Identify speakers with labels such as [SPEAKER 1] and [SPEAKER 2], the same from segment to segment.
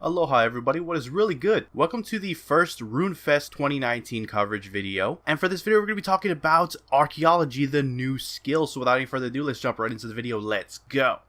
[SPEAKER 1] Aloha everybody, what is really good? Welcome to the first RuneFest 2019 coverage video. And for this video we're going to be talking about Archaeology, the new skill. So without any further ado, let's jump right into the video. Let's go!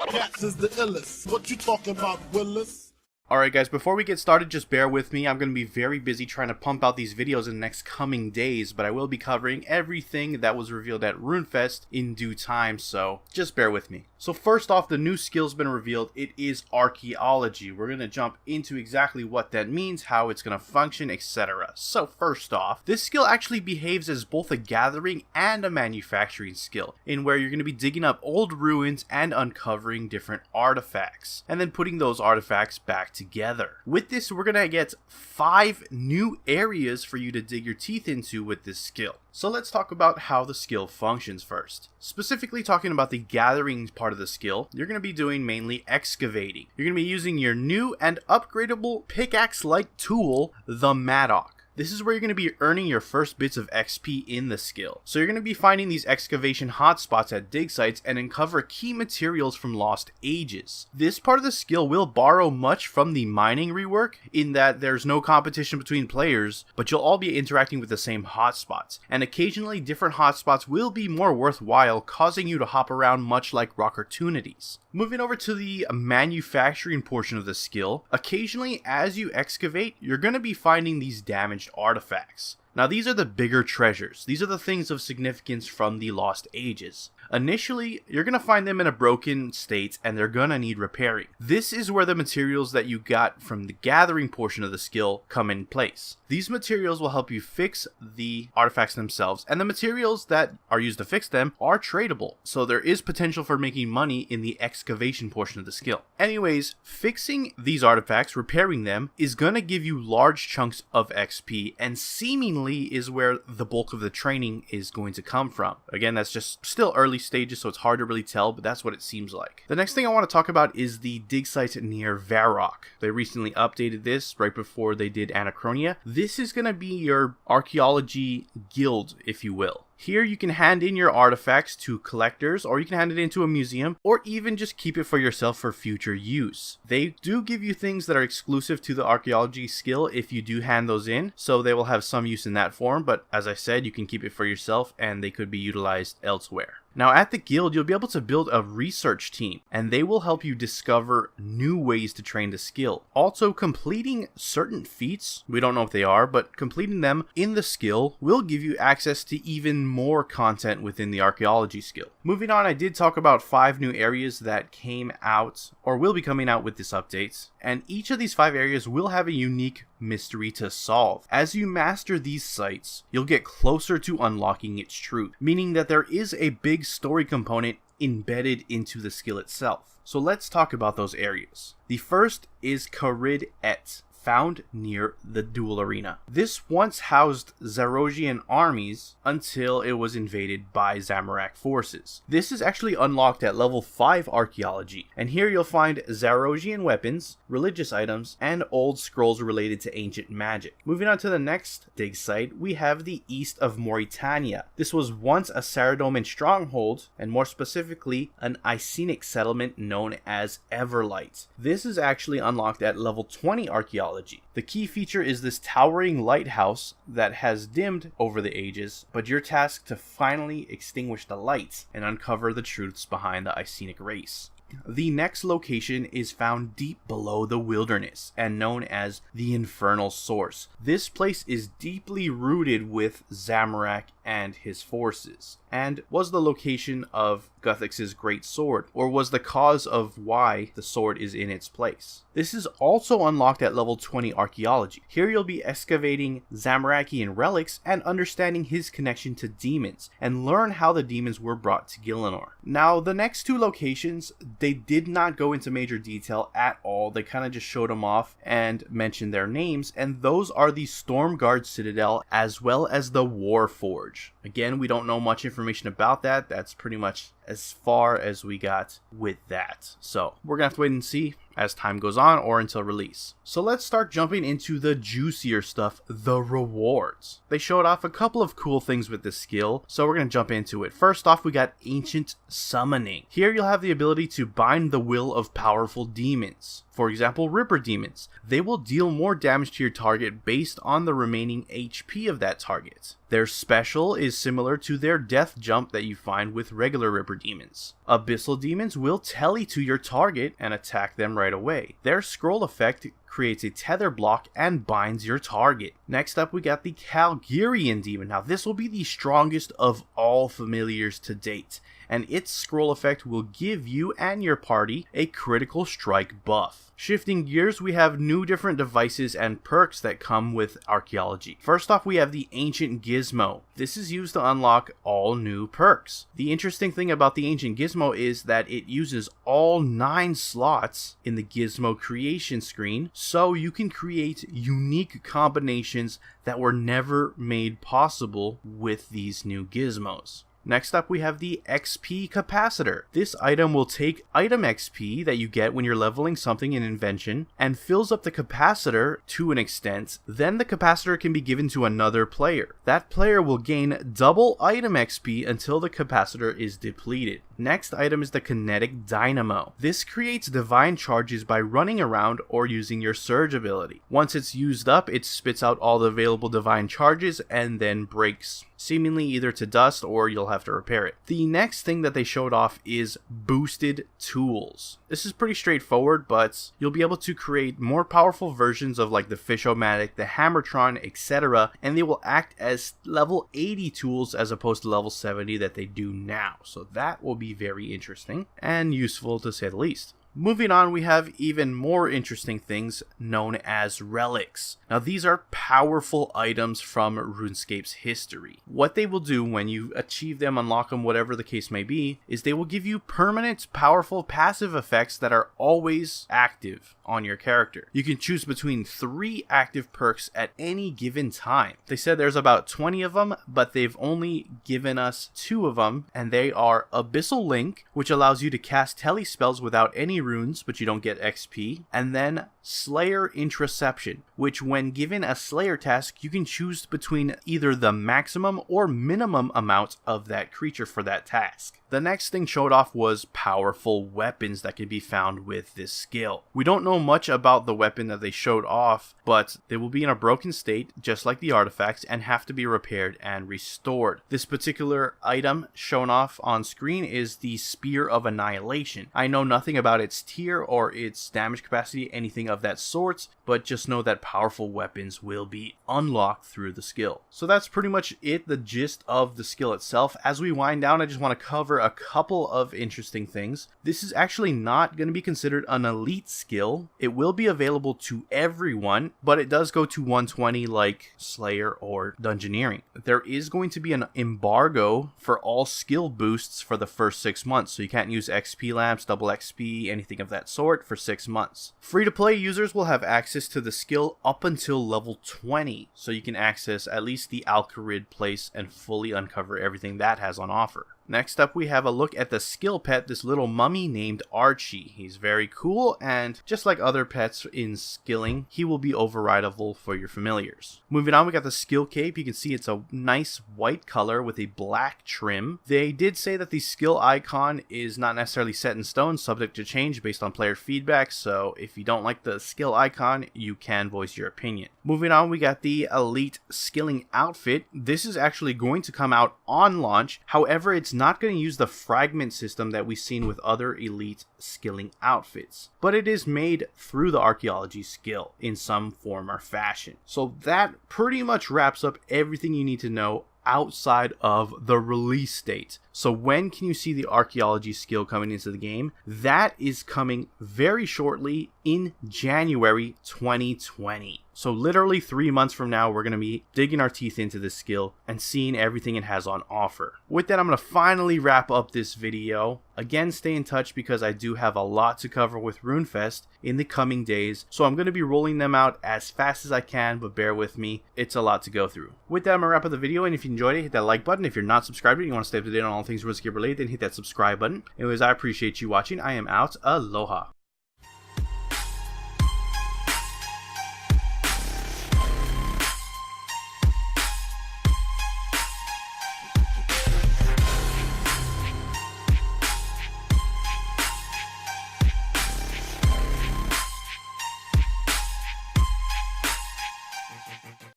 [SPEAKER 2] Cats is the illest. What you talking about, Willis?
[SPEAKER 1] Alright guys, before we get started, just bear with me. I'm going to be very busy trying to pump out these videos in the next coming days, but I will be covering everything that was revealed at RuneFest in due time, so just bear with me. So first off, the new skill's been revealed. It is Archaeology. We're going to jump into exactly what that means, how it's going to function, etc. So first off, this skill actually behaves as both a gathering and a manufacturing skill, in where you're going to be digging up old ruins and uncovering different artifacts, and then putting those artifacts back together. With this, we're gonna get 5 new areas for you to dig your teeth into with this skill. So let's talk about how the skill functions first. Specifically talking about the gathering part of the skill, you're going to be doing mainly excavating. You're going to be using your new and upgradable pickaxe-like tool, the Mattock. This is where you're going to be earning your first bits of XP in the skill. So you're going to be finding these excavation hotspots at dig sites and uncover key materials from lost ages. This part of the skill will borrow much from the mining rework, in that there's no competition between players, but you'll all be interacting with the same hotspots. And occasionally different hotspots will be more worthwhile, causing you to hop around much like Rockertunities. Moving over to the manufacturing portion of the skill, occasionally as you excavate, you're going to be finding these damaged artifacts. Now these are the bigger treasures. These are the things of significance from the lost ages. Initially, you're going to find them in a broken state and they're going to need repairing. This is where the materials that you got from the gathering portion of the skill come in place. These materials will help you fix the artifacts themselves, and the materials that are used to fix them are tradable, so there is potential for making money in the excavation portion of the skill. Anyways, fixing these artifacts, repairing them, is going to give you large chunks of XP, and seemingly is where the bulk of the training is going to come from. Again, that's just still early stages, so it's hard to really tell, but that's what it seems like. The next thing I want to talk about is the dig site near Varrock. They recently updated this right before they did Anachronia. This is going to be your archaeology guild, if you will. Here you can hand in your artifacts to collectors, or you can hand it into a museum, or even just keep it for yourself for future use. They do give you things that are exclusive to the archaeology skill if you do hand those in, so they will have some use in that form, but as I said, you can keep it for yourself and they could be utilized elsewhere. Now at the guild, you'll be able to build a research team, and they will help you discover new ways to train the skill. Also, completing certain feats, we don't know what they are, but completing them in the skill will give you access to even more content within the archaeology skill. Moving on, I did talk about 5 new areas that came out, or will be coming out with this update, and each of these 5 areas will have a unique mystery to solve. As you master these sites, you'll get closer to unlocking its truth, meaning that there is a big story component embedded into the skill itself. So let's talk about those areas. The first is Carid Et, found near the duel arena. This once housed Zarosian armies until it was invaded by Zamorak forces. This is actually unlocked at level 5 archaeology, and here you'll find Zarosian weapons, religious items, and old scrolls related to ancient magic. Moving on to the next dig site, we have the east of Mauritania. This was once a Saradomin stronghold, and more specifically an Icenic settlement known as Everlight. This is actually unlocked at level 20 archaeology. The key feature is this towering lighthouse that has dimmed over the ages, but you're tasked to finally extinguish the lights and uncover the truths behind the Icenic race. The next location is found deep below the wilderness and known as the Infernal Source. This place is deeply rooted with Zamorak and his forces, and was the location of Guthix's great sword, or was the cause of why the sword is in its place. This is also unlocked at level 20 archaeology. Here you'll be excavating Zamorakian relics and understanding his connection to demons, and learn how the demons were brought to Gielinor. Now the next 2 locations, they did not go into major detail at all. They kind of just showed them off and mentioned their names, and those are the Stormguard Citadel as well as the Warforge. Again, we don't know much information about that. That's pretty much as far as we got with that. So we're gonna have to wait and see. as time goes on or until release. So let's start jumping into the juicier stuff, the rewards. They showed off a couple of cool things with this skill, so we're going to jump into it. First off, we got Ancient Summoning. Here you'll have the ability to bind the will of powerful demons. For example, Ripper demons. They will deal more damage to your target based on the remaining HP of that target. Their special is similar to their death jump that you find with regular Ripper demons. Abyssal demons will tele to your target and attack them right away. Their scroll effect creates a tether block and binds your target. Next up, we got the Calgarian demon. Now this will be the strongest of all familiars to date, and its scroll effect will give you and your party a critical strike buff. Shifting gears, we have new different devices and perks that come with Archaeology. First off, we have the Ancient Gizmo. This is used to unlock all new perks. The interesting thing about the Ancient Gizmo is that it uses all 9 slots in the Gizmo creation screen, so you can create unique combinations that were never made possible with these new gizmos. Next up, we have the XP Capacitor. This item will take item XP that you get when you're leveling something in Invention and fills up the capacitor to an extent. Then the capacitor can be given to another player. That player will gain double item XP until the capacitor is depleted. Next item is the Kinetic Dynamo. This creates divine charges by running around or using your Surge ability. Once it's used up, it spits out all the available divine charges and then breaks, seemingly either to dust or you'll have to repair it. The next thing that they showed off is Boosted Tools. This is pretty straightforward, but you'll be able to create more powerful versions of like the Fish-O-Matic, the Hammertron, etc., and they will act as level 80 tools as opposed to level 70 that they do now. So that will be very interesting and useful to say the least. Moving on, we have even more interesting things known as relics. Now these are powerful items from RuneScape's history. What they will do when you achieve them, unlock them, whatever the case may be, is they will give you permanent, powerful passive effects that are always active on your character. You can choose between 3 active perks at any given time. They said there's about 20 of them, but they've only given us 2 of them, and they are Abyssal Link, which allows you to cast tele spells without any runes, but you don't get XP, and then Slayer Intraception, which when given a Slayer task, you can choose between either the maximum or minimum amount of that creature for that task. The next thing showed off was powerful weapons that can be found with this skill. We don't know much about the weapon that they showed off, but they will be in a broken state, just like the artifacts, and have to be repaired and restored. This particular item shown off on screen is the Spear of Annihilation. I know nothing about its tier or its damage capacity, anything of that sort, but just know that powerful weapons will be unlocked through the skill. So that's pretty much it, the gist of the skill itself. As we wind down, I just want to cover a couple of interesting things. This is actually not going to be considered an elite skill. It will be available to everyone, but it does go to 120 like Slayer or Dungeoneering. There is going to be an embargo for all skill boosts for the first 6 months, so you can't use XP lamps, double XP, anything of that sort for 6 months. Free-to-play users will have access to the skill up until level 20, so you can access at least the Alcarid place and fully uncover everything that has on offer. Next up, we have a look at the skill pet, this little mummy named Archie. He's very cool, and just like other pets in skilling, he will be overrideable for your familiars. Moving on, we got the skill cape. You can see it's a nice white color with a black trim. They did say that the skill icon is not necessarily set in stone, subject to change based on player feedback, so if you don't like the skill icon, you can voice your opinion. Moving on, we got the Elite Skilling Outfit. This is actually going to come out on launch, however, it's not going to use the fragment system that we've seen with other elite skilling outfits, but it is made through the Archaeology skill in some form or fashion. So that pretty much wraps up everything you need to know outside of the release date. So when can you see the Archaeology skill coming into the game? That is coming very shortly in January 2020. So literally 3 months from now, we're going to be digging our teeth into this skill and seeing everything it has on offer. With that, I'm going to finally wrap up this video. Again, stay in touch because I do have a lot to cover with RuneFest in the coming days. So I'm going to be rolling them out as fast as I can, but bear with me. It's a lot to go through. With that, I'm going to wrap up the video. And if you enjoyed it, hit that like button. If you're not subscribed and you want to stay up to date on all things RuneScape related, then hit that subscribe button. Anyways, I appreciate you watching. I am out. Aloha.